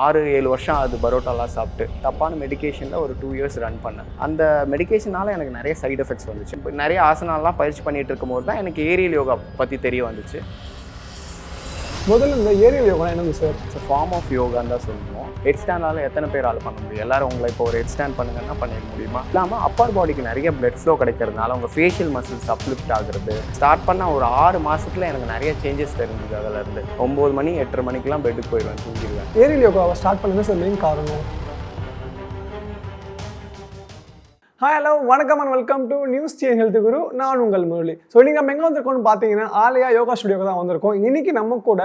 6-7 வருஷம் அது பரோட்டாலாம் சாப்பிட்டு தப்பான மெடிக்கேஷனில் ஒரு 2 இயர்ஸ் ரன் பண்ணேன். அந்த மெடிக்கேஷனால் எனக்கு நிறைய சைடு எஃபெக்ட்ஸ் வந்துச்சு. இப்போ நிறைய ஆசனாலாம் பயிற்சி பண்ணிகிட்டு இருக்கும்போது தான் எனக்கு ஏரியல் யோகா பற்றி தெரிய வந்துச்சு. முதல்ல இந்த ஏரியல் யோகா என்னது சார்? ஸோ ஃபார்ம் ஆஃப் யோகான்னு தான் சொல்லுவோம். ஹெட் ஸ்டாண்டால் எத்தனை பேரால் பண்ண முடியும்? எல்லாரும் உங்களை இப்போ ஒரு ஹெட் ஸ்டாண்ட் பண்ணுங்கன்னா பண்ணிட முடியுமா? இல்லாமல் அப்பர் பாடிக்கு நிறைய பிளட் ஃப்ளோ கிடைக்கிறதுனால உங்கள் ஃபேஷியல் மசில்ஸ் அப்லிஃப்ட் ஆகுறது. ஸ்டார்ட் பண்ண ஒரு 6 மாதத்தில் எனக்கு நிறைய சேஞ்சஸ் தெரிஞ்சுது. அதிலேருந்து 9 மணி 8:30 மணிக்கெலாம் பெட்டுக்கு போயிடுவேன், தூங்கிடுவேன். ஏரியல் யோகாவை ஸ்டார்ட் பண்ணது சார் மெயின் காரணம்? ஹாய் ஹலோ வணக்கம் and welcome to news chan health guru. நான் உங்கள் முரளி. ஸோ நீங்கள் நம்ம எங்கே வந்திருக்கோம்னு பார்த்தீங்கன்னா ஆலயா யோகா ஸ்டுடியோக்கு தான் வந்திருக்கோம். இன்னைக்கு நம்ம கூட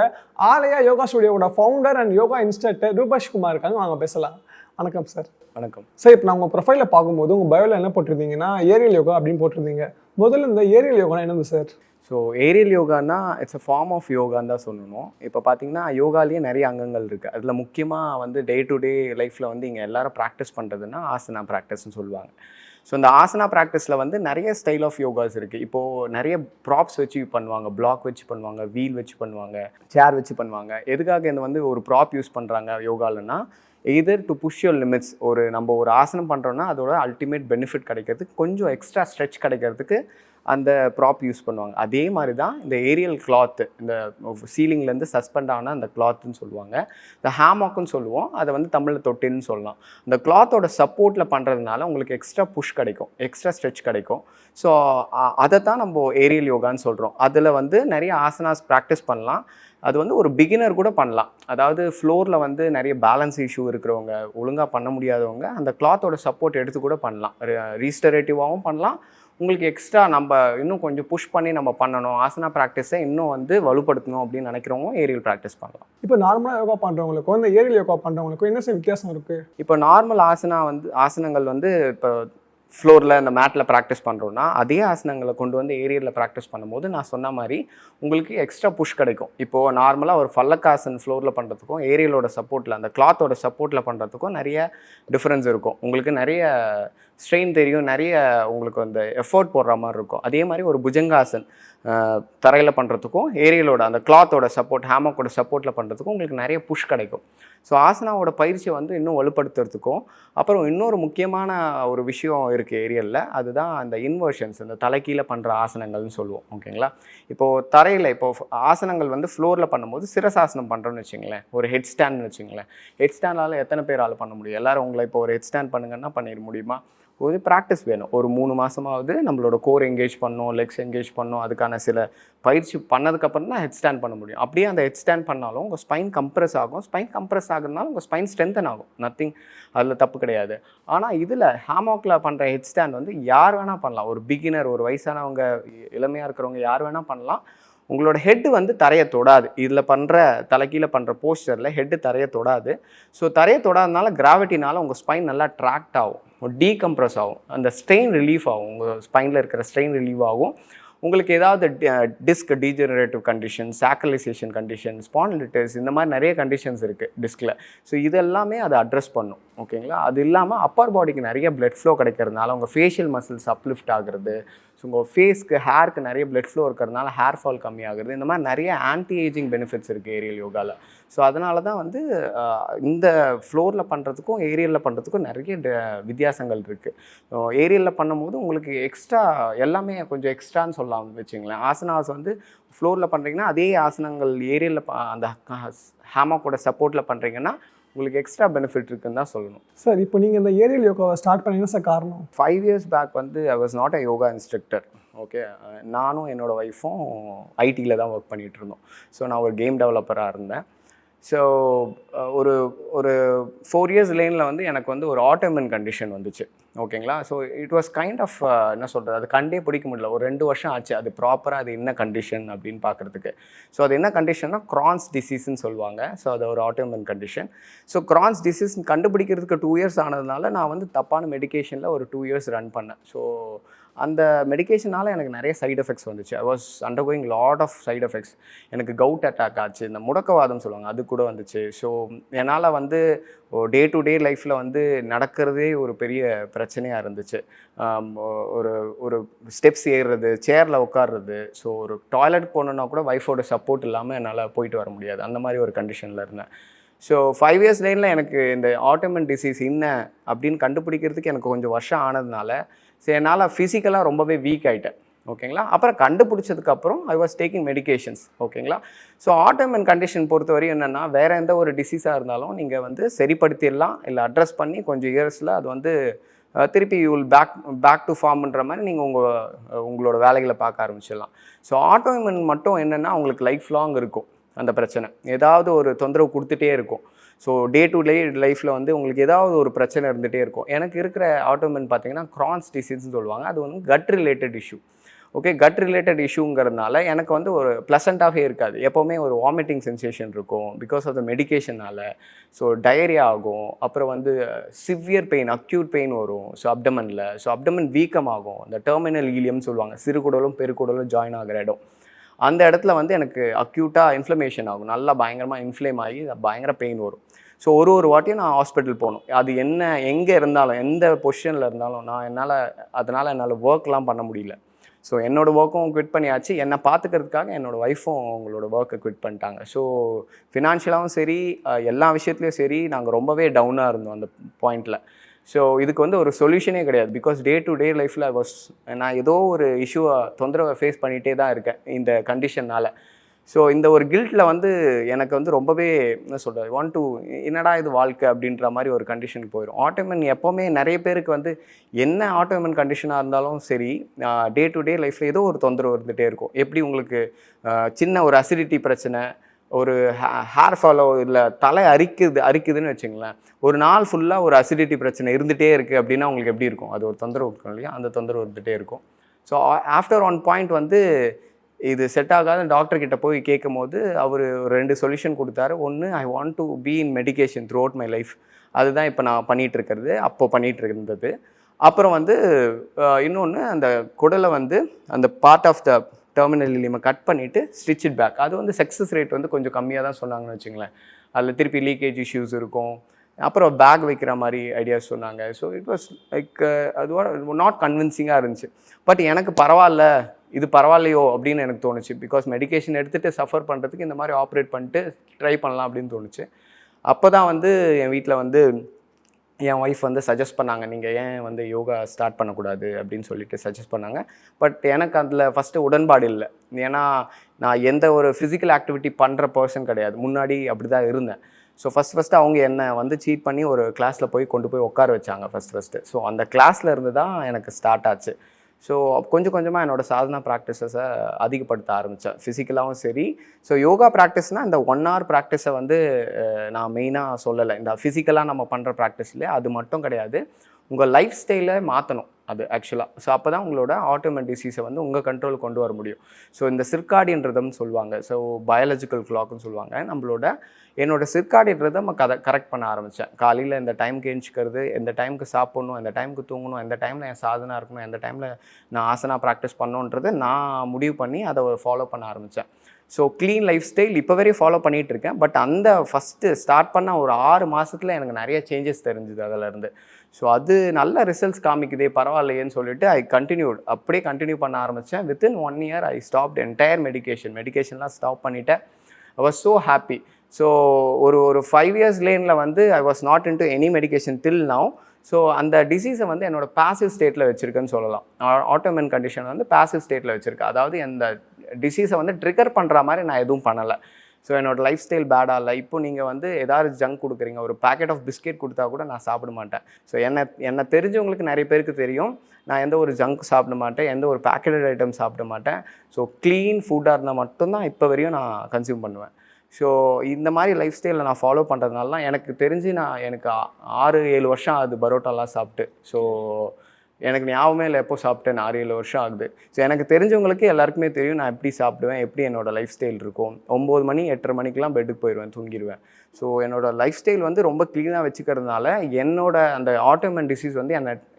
ஆலயா யோகா ஸ்டுடியோட founder and yoga instructor Rupesh Kumar இருக்காங்க. வாங்க பேசலாம். வணக்கம் சார். வணக்கம் சார். இப்போ நான் உங்கள் ப்ரொஃபைலில் பார்க்கும்போது உங்கள் பயோவில் என்ன போட்டிருந்தீங்கன்னா ஏரியல் யோகா அப்படின்னு போட்டிருந்தீங்க. முதல்ல இந்த ஏரியல் யோகா என்னது சார்? ஸோ ஏரியல் யோகான்னா இட்ஸ் அ ஃபார்ம் ஆஃப் யோகான்னு தான் சொல்லணும். இப்போ பார்த்தீங்கன்னா யோகாலேயே நிறைய அங்கங்கள் இருக்குது. அதில் முக்கியமாக வந்து டே டு டே லைஃப்பில் வந்து இங்கே எல்லாரும் ப்ராக்டிஸ் பண்ணுறதுன்னா ஆசனா ப்ராக்டிஸ்ன்னு சொல்லுவாங்க. ஸோ இந்த ஆசனா ப்ராக்டிஸில் வந்து நிறைய ஸ்டைல் ஆஃப் யோகாஸ் இருக்குது. இப்போது நிறைய ப்ராப்ஸ் வச்சு பண்ணுவாங்க, பிளாக் வச்சு பண்ணுவாங்க, வீல் வச்சு பண்ணுவாங்க, சேர் வச்சு பண்ணுவாங்க. எதுக்காக இந்த வந்து ஒரு ப்ராப் யூஸ் பண்ணுறாங்க யோகாலன்னா, either to push your limits. நம்ம ஒரு ஆசனம் பண்ணுறோன்னா அதோட அல்டிமேட் பெனிஃபிட் கிடைக்கிறதுக்கு, கொஞ்சம் எக்ஸ்ட்ரா ஸ்ட்ரெச் கிடைக்கிறதுக்கு அந்த ப்ராப் யூஸ் பண்ணுவாங்க. அதே மாதிரி தான் இந்த ஏரியல் கிளாத்து, இந்த சீலிங்லேருந்து சஸ்பெண்ட் ஆனால் அந்த கிளாத்துன்னு சொல்லுவாங்க. இந்த ஹேமாக்குன்னு சொல்லுவோம், அதை வந்து தமிழில் தொட்டின்னு சொல்லலாம். இந்த கிளாத்தோட சப்போர்ட்டில் பண்ணுறதுனால உங்களுக்கு எக்ஸ்ட்ரா புஷ் கிடைக்கும், எக்ஸ்ட்ரா ஸ்ட்ரெச் கிடைக்கும். ஸோ அதை தான் நம்ம ஏரியல் யோகான்னு சொல்கிறோம். அதில் வந்து நிறைய ஆசனாஸ் ப்ராக்டிஸ் பண்ணலாம். அது வந்து ஒரு பிகினர் கூட பண்ணலாம். அதாவது ஃப்ளோரில் வந்து நிறைய பேலன்ஸ் இஷ்யூ இருக்கிறவங்க, ஒழுங்காக பண்ண முடியாதவங்க அந்த கிளாத்தோட சப்போர்ட் எடுத்து கூட பண்ணலாம். ரீஸ்டரேட்டிவாகவும் பண்ணலாம். உங்களுக்கு எக்ஸ்ட்ரா நம்ம இன்னும் கொஞ்சம் புஷ் பண்ணி நம்ம பண்ணணும், ஆசனா ப்ராக்டிஸை இன்னும் வந்து வலுப்படுத்தணும் அப்படின்னு நினைக்கிறவங்க ஏரியல் ப்ராக்டிஸ் பண்ணலாம். இப்போ நார்மலாக யோகா பண்ணுறவங்களுக்கும் இந்த ஏரியல் யோகா பண்ணுறவங்களுக்கும் என்ன வித்தியாசம் இருக்குது? இப்போ நார்மல் ஆசனங்கள் வந்து இப்போ ஃப்ளோரில் இந்த மேட்டில் ப்ராக்டிஸ் பண்ணுறோன்னா அதே ஆசனங்களை கொண்டு வந்து ஏரியலில் ப்ராக்டிஸ் பண்ணும்போது நான் சொன்ன மாதிரி உங்களுக்கு எக்ஸ்ட்ரா புஷ் கிடைக்கும். இப்போது நார்மலாக ஒரு ஃபல்லக்காசன் ஃப்ளோரில் பண்ணுறதுக்கும் ஏரியலோட சப்போர்ட்டில் அந்த கிளாத்தோட சப்போர்ட்டில் பண்ணுறதுக்கும் நிறைய டிஃப்ரென்ஸ் இருக்கும். உங்களுக்கு நிறைய ஸ்ட்ரெயின் தெரியும், நிறைய உங்களுக்கு அந்த எஃபோர்ட் போடுற மாதிரி இருக்கும். அதே மாதிரி ஒரு புஜங்காசன் தரையில் பண்ணுறதுக்கும் ஏரியலோட அந்த கிளாத்தோட சப்போர்ட், ஹேமக்கோட சப்போர்ட்டில் பண்ணுறதுக்கும் உங்களுக்கு நிறைய புஷ் கிடைக்கும். ஸோ ஆசனாவோட பயிற்சியை வந்து இன்னும் வலுப்படுத்துறதுக்கும், அப்புறம் இன்னொரு முக்கியமான ஒரு விஷயம் இருக்குது ஏரியலில், அதுதான் அந்த இன்வர்ஷன்ஸ், இந்த தலைக்கீழே பண்ணுற ஆசனங்கள்னு சொல்லுவோம். ஓகேங்களா? இப்போது தரையில் ஆசனங்கள் வந்து ஃப்ளோரில் பண்ணும்போது சிரசாசனம் பண்ணுறோன்னு வச்சுங்களேன், ஒரு ஹெட் ஸ்டாண்ட்னு வச்சுங்களேன். ஹெட் ஸ்டாண்டால் எத்தனை பேரால் பண்ண முடியும்? எல்லோரும் உங்களை இப்போ ஒரு ஹெட் ஸ்டாண்ட் பண்ணுங்கன்னா பண்ணிட முடியுமா? ஒரு ப்ராக்டிஸ் வேணும். ஒரு 3 மாதமாவது நம்மளோட கோர் எங்கேஜ் பண்ணோம், லெக்ஸ் எங்கேஜ் பண்ணோம், அதுக்கான சில பயிற்சி பண்ணதுக்கப்புறம் தான் ஹெட் ஸ்டாண்ட் பண்ண முடியும். அப்படியே அந்த ஹெட் ஸ்டாண்ட் பண்ணாலும் உங்கள் ஸ்பைன் கம்ப்ரெஸ் ஆகும். ஸ்பைன் கம்ப்ரெஸ் ஆகுறதுனால உங்கள் ஸ்பைன் ஸ்ட்ரென்தன் ஆகும். நத்திங், அதில் தப்பு கிடையாது. ஆனால் இதில் ஹேமாக்கில் பண்ணுற ஹெட் ஸ்டாண்ட் வந்து யார் வேணால் பண்ணலாம். ஒரு பிகினர், ஒரு வயசானவங்க, இளமையாக இருக்கிறவங்க யார் வேணால் பண்ணலாம். உங்களோட ஹெட்டு வந்து தரையை தொடாது. இதில் பண்ணுற தலைக்கீழே பண்ணுற போஸ்டரில் ஹெட்டு தரையை தொடாது. ஸோ தரையை தொடாதனால கிராவிட்டினால உங்கள் ஸ்பைன் நல்லா ட்ராக்ட் ஆகும், டீகம்ப்ரெஸ் ஆகும், அந்த ஸ்ட்ரெயின் ரிலீஃப் ஆகும், உங்கள் ஸ்பைனில் இருக்கிற ஸ்ட்ரெயின் ரிலீவ் ஆகும். உங்களுக்கு ஏதாவது disc degenerative condition, sacralization condition, spondylitis, இந்த மாதிரி நிறைய கண்டிஷன்ஸ் இருக்குது டிஸ்கில். ஸோ இதெல்லாமே அதை அட்ரஸ் பண்ணும். ஓகேங்களா? அது இல்லாமல் அப்பர் பாடிக்கு நிறைய பிளட் ஃப்ளோ கிடைக்கிறதுனால உங்கள் ஃபேஷியல் மசில்ஸ் அப்லிஃப்ட் ஆகுறது. ஸோ உங்கள் ஃபேஸ்க்கு, ஹேருக்கு நிறைய பிளட் ஃப்ளோ இருக்கிறதுனால ஹேர் ஃபால் கம்மியாகிறது. இந்த மாதிரி நிறைய ஆன்டி ஏஜிங் பெனிஃபிட்ஸ் இருக்குது ஏரியல் யோகாவில். ஸோ அதனால தான் வந்து இந்த ஃப்ளோரில் பண்ணுறதுக்கும் ஏரியலில் பண்ணுறதுக்கும் நிறைய வித்தியாசங்கள் இருக்குது. ஏரியலில் பண்ணும்போது உங்களுக்கு எக்ஸ்ட்ரா எல்லாமே கொஞ்சம் எக்ஸ்ட்ரான்னு சொல்லலாம் வச்சுங்களேன். ஆசனாஸ் வந்து ஃப்ளோரில் பண்ணுறீங்கன்னா அதே ஆசனங்கள் ஏரியலில் அந்த ஹேமாக்கோட சப்போர்ட்டில் பண்ணுறீங்கன்னா உங்களுக்கு எக்ஸ்ட்ரா பெனிஃபிட் இருக்குன்னு தான் சொல்லணும். சார், இப்போ நீங்கள் இந்த ஏரியல் யோகாவை ஸ்டார்ட் பண்ணீங்கன்னா சார் காரணம்? 5 years பேக் வந்து I was not a yoga instructor. Okay, நானும் என்னோடய ஒய்ஃபும் ஐடியில் தான் ஒர்க் பண்ணிகிட்டு இருந்தோம். ஸோ நான் ஒரு கேம் டெவலப்பராக இருந்தேன். ஸோ ஒரு 4 years லைனில் வந்து எனக்கு வந்து ஒரு ஆட்டோமின் கண்டிஷன் வந்துச்சு. ஓகேங்களா? So it was kind of என்ன சொல்கிறது, அது கண்டே பிடிக்க முடியல. ஒரு 2 வருஷம் ஆச்சு அது ப்ராப்பராக அது என்ன கண்டிஷன் அப்படின்னு பார்க்குறதுக்கு. ஸோ அது என்ன கண்டிஷன்னா கிரான்ஸ் டிசீஸ்ன்னு சொல்லுவாங்க. ஸோ அது ஒரு ஆட்டோமின் கண்டிஷன். ஸோ கிரான்ஸ் டிசீஸ் கண்டுபிடிக்கிறதுக்கு 2 years ஆனதுனால நான் வந்து தப்பான மெடிக்கேஷனில் ஒரு 2 years ரன் பண்ணேன். ஸோ அந்த மெடிக்கேஷனால் எனக்கு நிறைய சைடு எஃபெக்ட்ஸ் வந்துச்சு. I was undergoing lot of side effects. எனக்கு கவுட் அட்டாக் ஆச்சு, இந்த முடக்கவாதம் சொல்லுவாங்க, அது கூட வந்துச்சு. ஸோ என்னால் வந்து டே டு டே லைஃப்பில் வந்து நடக்கிறதே ஒரு பெரிய பிரச்சனையாக இருந்துச்சு. ஒரு ஸ்டெப்ஸ் ஏறுறது, சேரில் உட்காடுறது, ஸோ ஒரு டாய்லெட் போகணுன்னா கூட ஒய்ஃபோட சப்போர்ட் இல்லாமல் என்னால் போயிட்டு வர முடியாது. அந்த மாதிரி ஒரு கண்டிஷனில் இருந்தேன். ஸோ 5 இயர்ஸ் லைனில் எனக்கு இந்த ஆட்டோமின் டிசீஸ் என்ன அப்படின்னு கண்டுபிடிக்கிறதுக்கு எனக்கு கொஞ்சம் வருஷம் ஆனதுனால ஸோ என்னால் ஃபிசிக்கலாக ரொம்பவே வீக் ஆகிட்டேன். ஓகேங்களா. அப்புறம் கண்டுபிடிச்சதுக்கப்புறம் ஐ வாஸ் டேக்கிங் மெடிகேஷன்ஸ். ஓகேங்களா. ஸோ ஆட்டோமின் கண்டிஷன் பொறுத்தவரையும் என்னென்னா, வேறு எந்த ஒரு டிசீஸாக இருந்தாலும் நீங்கள் வந்து சரிப்படுத்திடலாம், இல்லை அட்ரஸ் பண்ணி கொஞ்சம் இயர்ஸில் அது வந்து திருப்பி யூ வில் பேக் டு ஃபார்ம்ன்ற மாதிரி நீங்கள் உங்களோட வேலைகளை பார்க்க ஆரம்பிச்சிடலாம். ஸோ ஆட்டோமின் மட்டும் என்னென்னா உங்களுக்கு லைஃப் லாங் இருக்கும் அந்த பிரச்சனை. ஏதாவது ஒரு தொந்தரவு கொடுத்துட்டே இருக்கும். ஸோ டே டு டே லைஃப்பில் வந்து உங்களுக்கு ஏதாவது ஒரு பிரச்சனை இருந்துகிட்டே இருக்கும். எனக்கு இருக்கிற ஆட்டோமின் பார்த்தீங்கன்னா கிரான்ஸ் டிசீஸ்ன்னு சொல்லுவாங்க. அது வந்து gut related issue. Okay, gut related இஷ்யூங்கிறதுனால எனக்கு வந்து ஒரு ப்ளசண்ட்டாகவே இருக்காது. எப்போவுமே ஒரு வாமிட்டிங் சென்சேஷன் இருக்கும் பிகாஸ் ஆஃப் த மெடிக்கேஷனால். ஸோ டயரியா ஆகும். அப்புறம் வந்து சிவியர் பெயின், அக்யூட் பெயின் வரும் ஸோ அப்டமனில். ஸோ அப்டமன் வீக்கமாகும். இந்த டெர்மினல் ஈலியம் சொல்லுவாங்க, சிறுகுடலும் பெருக்குடலும் ஜாயின் ஆகிற இடம். அந்த இடத்துல வந்து எனக்கு அக்யூட்டாக இன்ஃப்ளமேஷன் ஆகும். நல்லா பயங்கரமாக இன்ஃப்ளேம் ஆகி பயங்கர பெயின் வரும். ஸோ ஒரு வாட்டியும் நான் ஹாஸ்பிட்டல் போகணும். அது என்ன எங்கே இருந்தாலும் எந்த பொசிஷனில் இருந்தாலும் அதனால் என்னால் ஒர்க்லாம் பண்ண முடியல. ஸோ என்னோடய ஒர்க்கும் குவிட் பண்ணியாச்சு. என்னை பார்த்துக்கிறதுக்காக என்னோடய ஒய்ஃபும் அவங்களோட ஒர்க்கை குவிட் பண்ணிட்டாங்க. ஸோ ஃபினான்ஷியலாகவும் சரி, எல்லா விஷயத்துலையும் சரி, நாங்கள் ரொம்பவே டவுனாக இருந்தோம் அந்த பாயிண்டில். ஸோ இதுக்கு வந்து ஒரு சொல்யூஷனே கிடையாது. பிகாஸ் டே டு டே லைஃப்பில் நான் ஏதோ ஒரு இஷ்யூவை தொந்தரவை ஃபேஸ் பண்ணிகிட்டே தான் இருக்கேன் இந்த கண்டிஷன்னால். ஸோ இந்த ஒரு கில்ட்டில் வந்து எனக்கு வந்து ரொம்பவே என்ன சொல்கிறது, என்னடா இது வாழ்க்கை அப்படின்ற மாதிரி ஒரு கண்டிஷனுக்கு போயிடும். ஆட்டோமின் எப்போவுமே நிறைய பேருக்கு வந்து என்ன ஆட்டோமின் கண்டிஷனாக இருந்தாலும் சரி, டே டு டே லைஃப்பில் ஏதோ ஒரு தொந்தரவு இருந்துகிட்டே இருக்கும். எப்படி உங்களுக்கு சின்ன ஒரு அசிடிட்டி பிரச்சனை, ஒரு ஹேர் ஃபாலோ, இல்லை தலை அரிக்குதுன்னு வச்சுங்களேன், ஒரு நாள் ஃபுல்லாக ஒரு அசிடிட்டி பிரச்சனை இருந்துகிட்டே இருக்குது அப்படின்னா உங்களுக்கு எப்படி இருக்கும்? அது ஒரு தொந்தரவு இருக்கும் இல்லையா, அந்த தொந்தரவு இருந்துகிட்டே இருக்கும். ஸோ ஆஃப்டர் ஒன் பாயிண்ட் வந்து இது செட் ஆகாத டாக்டர்கிட்ட போய் கேட்கும் போது அவர் 2 சொல்யூஷன் கொடுத்தாரு. ஒன்று, I want to be in medication through out my life. அதுதான் இப்போ நான் பண்ணிகிட்ருக்கிறது, அப்போது பண்ணிகிட்டு. அப்புறம் வந்து இன்னொன்று, அந்த குடலை வந்து அந்த பார்ட் ஆஃப் த டெர்மினல் இலியமை கட் பண்ணிவிட்டு ஸ்டிச் இட் பேக். அது வந்து சக்ஸஸ் ரேட் வந்து கொஞ்சம் கம்மியாக தான் சொன்னாங்கன்னு வச்சுங்களேன். அதில் திருப்பி லீக்கேஜ் இஷ்யூஸ் இருக்கும். அப்புறம் பேக் வைக்கிற மாதிரி ஐடியாஸ் சொன்னாங்க. ஸோ இட் வாஸ் லைக் அது நாட் கன்வின்சிங்காக இருந்துச்சு. பட் எனக்கு இது பரவாயில்லையோ அப்படின்னு எனக்கு தோணுச்சு. பிகாஸ் மெடிக்கேஷன் எடுத்துகிட்டு சஃபர் பண்ணுறதுக்கு இந்த மாதிரி ஆப்ரேட் பண்ணிட்டு ட்ரை பண்ணலாம் அப்படின்னு தோணுச்சு. அப்போ தான் வந்து என் வீட்டில் வந்து என் ஒய்ஃப் வந்து சஜஸ்ட் பண்ணாங்க, நீங்கள் ஏன் வந்து யோகா ஸ்டார்ட் பண்ணக்கூடாது அப்படின்னு சொல்லிட்டு சஜஸ்ட் பண்ணாங்க. பட் எனக்கு அதில் ஃபஸ்ட்டு உடன்பாடு இல்லை. ஏன்னா நான் எந்த ஒரு ஃபிசிக்கல் ஆக்டிவிட்டி பண்ணுற பர்சன் கிடையாது. முன்னாடி அப்படி தான் இருந்தேன். ஸோ ஃபஸ்ட்டு அவங்க என்னை வந்து சீட் பண்ணி ஒரு கிளாஸில் கொண்டு போய் உட்கார வச்சாங்க ஃபஸ்ட்டு. ஸோ அந்த கிளாஸில் இருந்து தான் எனக்கு ஸ்டார்ட் ஆச்சு. ஸோ கொஞ்சம் கொஞ்சமாக என்னோடய சாதனா ப்ராக்டிஸஸை அதிகப்படுத்த ஆரம்பித்தேன், ஃபிசிக்கலாகவும் சரி. ஸோ யோகா ப்ராக்டிஸ்னால் இந்த 1 hour ப்ராக்டிஸை வந்து நான் மெயினாக சொல்லலை. இந்த ஃபிசிக்கலாக நம்ம பண்ணுற ப்ராக்டிஸ்லேயே அது மட்டும் கிடையாது, உங்கள் லைஃப் ஸ்டைலை மாற்றணும் அது ஆக்சுவலாக. ஸோ அப்போ தான் உங்களோட ஆட்டோமின் டிசீஸை வந்து உங்கள் கண்ட்ரோலுக்கு கொண்டு வர முடியும். ஸோ இந்த சிர்காடியன் ரிதம்னு சொல்லுவாங்க, ஸோ பயாலஜிக்கல் கிளாக்னு சொல்லுவாங்க. என்னோட சிர்காடியன் ரிதம் கரெக்ட் பண்ண ஆரம்பித்தேன். காலையில் இந்த டைமுக்கு எழுந்திக்கிறது, எந்த டைமுக்கு சாப்பிட்ணும், எந்த டைமுக்கு தூங்கணும், எந்த டைமில் என் சாதனா இருக்கணும், எந்த டைமில் நான் ஆசனா ப்ராக்டிஸ் பண்ணணுன்றது நான் முடிவு பண்ணி அதை ஃபாலோ பண்ண ஆரம்பித்தேன். ஸோ க்ளீன் லைஃப் ஸ்டைல் இப்போ வரையும் ஃபாலோ பண்ணிகிட்ருக்கேன். பட் அந்த ஃபஸ்ட்டு ஸ்டார்ட் பண்ண ஒரு 6 மாதத்தில் எனக்கு நிறைய சேஞ்சஸ் தெரிஞ்சுது அதிலேருந்து. ஸோ அது நல்ல ரிசல்ட்ஸ் காமிக்குதே, பரவாயில்லையேன்னு சொல்லிட்டு அப்படியே கண்டினியூ பண்ண ஆரம்பித்தேன். Within 1 year I stopped entire மெடிக்கேஷன்லாம் ஸ்டாப் பண்ணிவிட்டேன். I was so happy. So ஒரு 5 years லேனில் வந்து I was not into any medication till now. So அந்த டிசீஸை வந்து என்னோடய பாசிவ் ஸ்டேட்டில் வச்சுருக்கேன்னு சொல்லலாம். ஆட்டோமின் கண்டிஷன் வந்து பாசிவ் ஸ்டேட்டில் வச்சுருக்கேன். அதாவது அந்த டிசீஸை வந்து ட்ரிகர் பண்ணுற மாதிரி நான் எதுவும் பண்ணலை. ஸோ என்னோடய லைஃப் ஸ்டைல் பேடாக இல்லை. இப்போ நீங்கள் வந்து ஏதாவது ஜங்க் கொடுக்குறீங்க, ஒரு பேக்கெட் ஆஃப் பிஸ்கெட் கொடுத்தா கூட நான் சாப்பிட மாட்டேன். ஸோ என்னை தெரிஞ்சவங்களுக்கு நிறைய பேருக்கு தெரியும், நான் எந்த ஒரு ஜங்க் சாப்பிட மாட்டேன், எந்த ஒரு பேக்கெட்டட் ஐட்டம் சாப்பிட மாட்டேன். ஸோ க்ளீன் ஃபுட்டாக இருந்தால் மட்டும்தான் இப்போ வரையும் நான் கன்சியூம் பண்ணுவேன். ஸோ இந்த மாதிரி லைஃப் ஸ்டைலில் நான் ஃபாலோ பண்ணுறதுனால எனக்கு தெரிஞ்சு எனக்கு 6-7 வருஷம் ஆகுது பரோட்டாலாம் சாப்பிட்டு. ஸோ எனக்கு ஞாபகமே இல்லை எப்போ சாப்பிட்டேன், 6-7 வருஷம் ஆகுது. ஸோ எனக்கு தெரிஞ்சவங்களுக்கு எல்லாருக்குமே தெரியும் நான் எப்படி சாப்பிடுவேன், எப்படி என்னோடய லைஃப் ஸ்டைல் இருக்கும். 9 மணி 8:30 மணிக்கெலாம் பெட்டுக்கு போயிடுவேன், தூங்கிடுவேன். ஸோ என்னோடய லைஃப் ஸ்டைல் வந்து ரொம்ப க்ளீனாக வச்சுக்கிறதுனால அந்த ஆட்டோமின் டிசீஸ் வந்து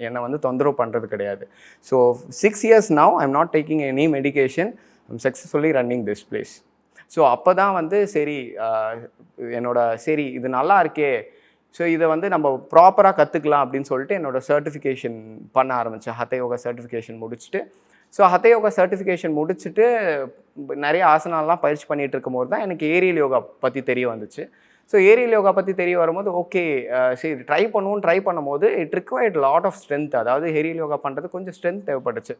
என்னை வந்து தொந்தரவு பண்ணுறது கிடையாது. So 6 years now I am not taking any medication. I am successfully running this place. So அப்போ தான் வந்து சரி இது நல்லா இருக்கே, ஸோ இதை வந்து நம்ம ப்ராப்பராக கற்றுக்கலாம் அப்படின்னு சொல்லிட்டு என்னோடய சர்டிஃபிகேஷன் பண்ண ஆரம்பித்தேன். ஹத யோகா சர்டிஃபிகேஷன் முடிச்சுட்டு, ஸோ ஹத யோகா சர்டிஃபிகேஷன் முடிச்சுட்டு நிறைய ஆசனாலாம் பயிற்சி பண்ணிகிட்டு இருக்கும் போது தான் எனக்கு ஏரியல் யோகா பற்றி தெரிய வந்துச்சு. ஸோ ஏரியல் யோகா பற்றி தெரிய வரும்போது ஓகே சரி ட்ரை பண்ணும்போது it required lot of strength. அதாவது ஏரியல் யோகா பண்ணுறது கொஞ்சம் ஸ்ட்ரென்த் தேவைப்பட்டுச்சு.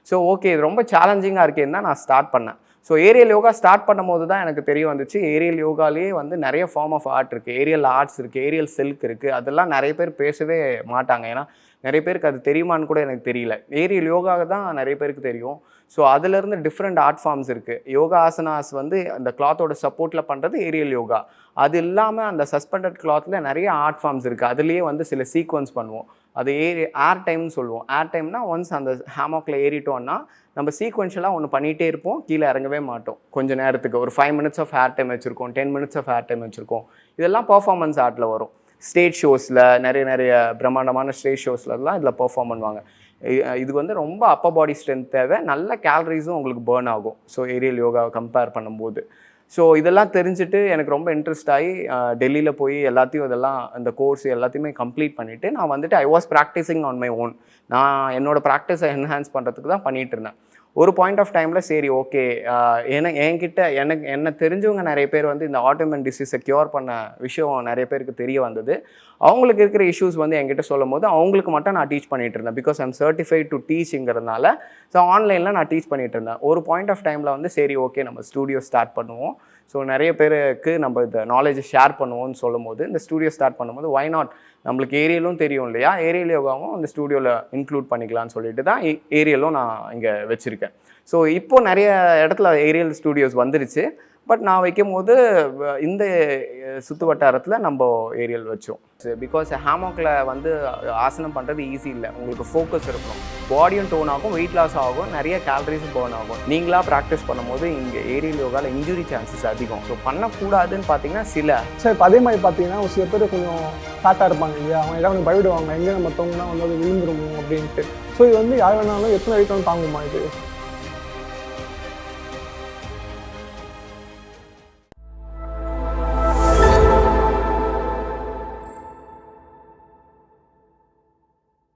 ஸோ ஓகே இது ரொம்ப சேலஞ்சிங்காக இருக்கேன்னு தான் நான் ஸ்டார்ட் பண்ணேன். ஸோ ஏரியல் யோகா ஸ்டார்ட் பண்ணும்போது தான் எனக்கு தெரிய வந்துச்சு ஏரியல் யோகாலேயே வந்து நிறைய ஃபார்ம் ஆஃப் ஆர்ட் இருக்குது, ஏரியல் ஆர்ட்ஸ் இருக்குது, ஏரியல் சில்க் இருக்குது. அதெல்லாம் நிறைய பேர் பேசவே மாட்டாங்க. ஏன்னா நிறைய பேருக்கு அது தெரியுமான்னு கூட எனக்கு தெரியல. ஏரியல் யோகா தான் நிறைய பேருக்கு தெரியும். ஸோ அதுலேருந்து டிஃப்ரெண்ட் ஆர்ட் ஃபார்ம்ஸ் இருக்குது. யோகா ஆசனாஸ் வந்து அந்த கிளாத்தோட சப்போர்ட்டில் பண்ணுறது ஏரியல் யோகா. அது இல்லாமல் அந்த சஸ்பெண்டட் கிளாத்தில் நிறைய ஆர்ட் ஃபார்ம்ஸ் இருக்குது. அதுலேயே வந்து சில சீக்வன்ஸ் பண்ணுவோம். அது ஏர் டைம்னு சொல்லுவோம். ஏர் டைம்னா ஒன்ஸ் அந்த ஹேமாக்கில் ஏறிட்டோன்னா நம்ம சீக்வென்ஷியலாக ஒன்று பண்ணிகிட்டே இருப்போம், கீழே இறங்கவே மாட்டோம். கொஞ்சம் நேரத்துக்கு ஒரு 5 minutes ஆஃப் ஏர் டைம் வச்சுருக்கோம், 10 minutes ஆஃப் ஏர் டைம் வச்சுருக்கோம். இதெல்லாம் பர்ஃபார்மன்ஸ் ஆர்ட்டில் வரும். ஸ்டேஜ் ஷோஸில் நிறைய பிரம்மாண்டமான ஸ்டேஜ் ஷோஸ்லலாம் இதில் பர்ஃபார்ம் பண்ணுவாங்க. இது வந்து ரொம்ப அப்பர் பாடி ஸ்ட்ரென்த் தேவை, நல்ல கேலரிஸும் உங்களுக்கு பேர்ன் ஆகும். ஸோ ஏரியல் யோகாவை கம்பேர் பண்ணும்போது ஸோ இதெல்லாம் தெரிஞ்சுட்டு எனக்கு ரொம்ப இன்ட்ரெஸ்ட் ஆகி டெல்லியில் போய் இதெல்லாம் அந்த கோர்ஸ் எல்லாத்தையுமே கம்ப்ளீட் பண்ணிவிட்டு நான் வந்துட்டு I was practising on my own. நான் என்னோடய ப்ராக்டிஸை என்ஹான்ஸ் பண்ணுறதுக்கு தான் பண்ணிகிட்டு இருந்தேன். ஒரு பாயிண்ட் ஆஃப் டைமில் சரி ஓகே என்கிட்ட என்னை தெரிஞ்சவங்க நிறைய பேர் வந்து இந்த ஆட்டோமின் டிசீஸை க்யூர் பண்ண விஷயம் நிறைய பேருக்கு தெரிய வந்தது. அவங்களுக்கு இருக்கிற இஷ்யூஸ் வந்து என்கிட்ட சொல்லும் போது அவங்களுக்கு மட்டும் நான் டீச் பண்ணிகிட்டு இருந்தேன். பிகாஸ் ஐம் சர்டிஃபைட் டு டீச்சிங்கிறதுனால ஸோ ஆன்லைனில் நான் டீச் பண்ணிகிட்டு இருந்தேன். ஒரு பாயிண்ட் ஆஃப் டைமில் வந்து சரி ஓகே நம்ம ஸ்டூடியோ ஸ்டார்ட் பண்ணுவோம், ஸோ நிறைய பேருக்கு நம்ம இந்த நாலேஜை ஷேர் பண்ணுவோம்னு சொல்லும் போது இந்த ஸ்டூடியோ ஸ்டார்ட் பண்ணும்போது வை நாட், நம்மளுக்கு ஏரியலும் தெரியும் இல்லையா, ஏரியல் யோகாவும் அந்த ஸ்டூடியோவில் இன்க்ளூட் பண்ணிக்கலாம்னு சொல்லிட்டு தான் ஏரியலும் நான் இங்கே வச்சுருக்கேன். ஸோ இப்போது நிறைய இடத்துல ஏரியல் ஸ்டூடியோஸ் வந்துருச்சு. பட் நான் வைக்கும் போது இந்த சுற்று வட்டாரத்தில் நம்ம ஏரியல் வச்சோம். பிகாஸ் ஹேமாக்கில் வந்து ஆசனம் பண்ணுறது ஈஸி இல்லை. உங்களுக்கு ஃபோக்கஸ் இருக்கணும், பாடியும் டோன் ஆகும், வெயிட் லாஸ் ஆகும், நிறைய கேலரிஸும் பர்ன் ஆகும். நீங்களாக ப்ராக்டிஸ் பண்ணும்போது இங்கே ஏரியல் யோகாவில் இன்ஜுரி சான்சஸ் அதிகம். ஸோ பண்ணக்கூடாதுன்னு பார்த்தீங்கன்னா சார் இப்போ அதே மாதிரி பார்த்தீங்கன்னா ஒரு சில பேர் கொஞ்சம் ஃபேட்டாக இருப்பாங்க இல்லையா, அவங்க எல்லாம் கொஞ்சம் பயப்படுவாங்க எங்கே நம்ம தோங்கினா வந்து அது விழுந்துருமோ அப்படின்ட்டு. ஸோ இது வந்து யார் வேணாலும் எத்தனை வெயிட் தாங்குமா இது?